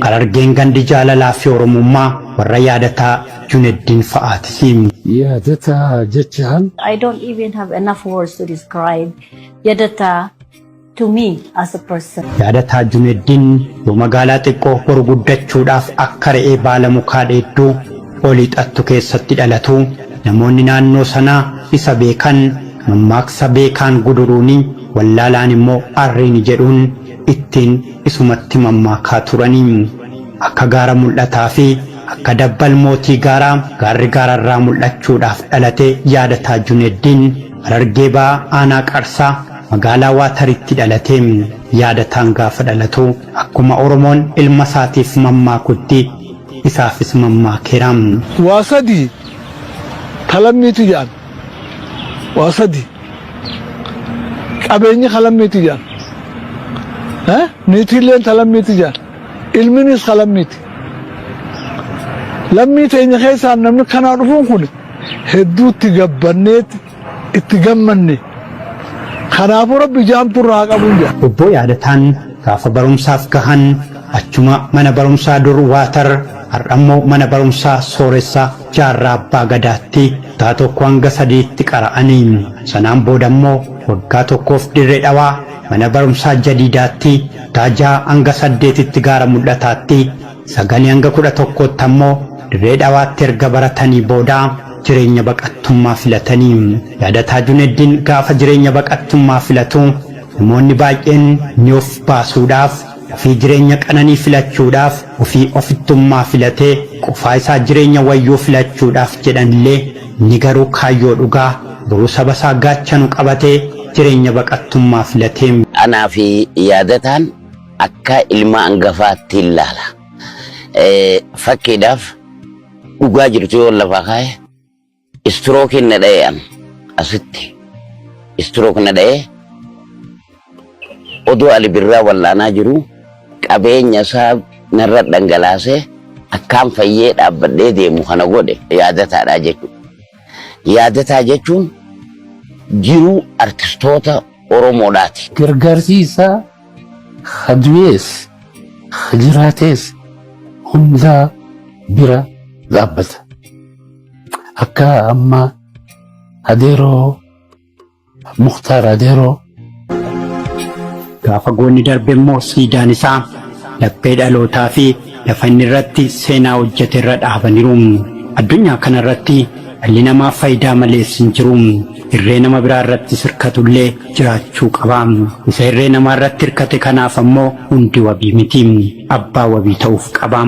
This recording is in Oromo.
Harargeen gandi jaalalaa fi Oromummaa warra yaadataa Junaddin fa'aatis. Yaadataa jechaan I don't even have enough words to describe Yaadataa to me as a person. Yaadataa Junaddin yoo magaalaa xiqqoo boru guddachuudhaaf akka re'ee baala mukaa dheedduu olii xattu keessatti dhalatu namoonni naannoo sanaa isa beekan mammaaksa beekaan guduruuni wallaalaan immoo arriin jedhuun ittiin isumatti mammaakaa turanii akka gaara mul'ataa fi akka dabbal mootii gaaraa gaarri gaararraa mul'achuudhaaf dhalate Yaadataa Junaddin Harargee ba'aa aanaa Qarsaa magaalaa Waataritti dhalate. Yaadataan gaafa dhalatu akkuma Oromoon ilma isaatiif mammaakutti isaafis mammaakeera. Waasadi kalammiitu jedhan waasadi qabeenyi kalammiitu jedhan niitiilleen kalammiitu jedhan ilminis kalammiiti. Lammii teenya keessaan namni kanaa dhufuun kun hedduu itti gabbanneeti itti gammanne. Kanaafuu Rabbi jaamtu irraa qabuun jedha. Obbo Yaadataan gaafa barumsaaf gahan achuma mana barumsaa dur Waatar har'ammoo mana barumsaa Sooressaa Jaarraa Abbaa Gadaatti kutaa tokko hanga sadiitti qara'anii sanaan boodammoo waggaa tokkoof Dirree Dhawaa mana barumsaa Jadiidaatti kutaa 6 hanga 8tti gaara mul'ataatti 9 hanga 11tti ammoo Dirree Dhawaatti erga baratanii booda jireenya baqattummaa filatanii. Yaadataa Junaddin gaafa jireenya baqattummaa filatu namoonni baay'een ni of baasuudhaaf ofii jireenya qananii filachuudhaaf ofii ofittummaa filatee qofaa isaa jireenya wayyuu filachuudhaaf jedhanillee ni garuu kaayyoo dhugaa boruu saba isaa gaachanu qabatee jireenya baqattummaa filatee. Anaa fi Yaadataan akka ilma hangafaatti ilaala. Fakkiidhaaf dhugaa jirtu yoo lafa kaa'e istirookiin na dha'e asitti istirookiin na dha'e odoo Ali Birraa wallaanaa jiru qabeenya isaa narra dhangalaasee akkaan fayyee dhaabbadhee deemu kana godhe Yaadataadha jechuudha. Yaadataa jechuun jiruu artistoota Oromoodhaati. Gargaarsiisaa hadu'ees jiraatees hundaa bira dhaabbata. Akka amma Adeeroo Mukhtaar Adeeroo gaafa goonni darbe immoo siidaan isaa laphee dhalootaa fi lafa inni irratti seenaa hojjete irra dhaabaniiru. Addunyaa kana irratti dhalli namaa faayidaa malees hin jiru. Irree nama biraa irratti hirkatullee jiraachuu qaba. Isa irree namaa irratti hirkate kanaaf ammoo hundi wabii miti. Abbaa wabii ta'uuf qaba.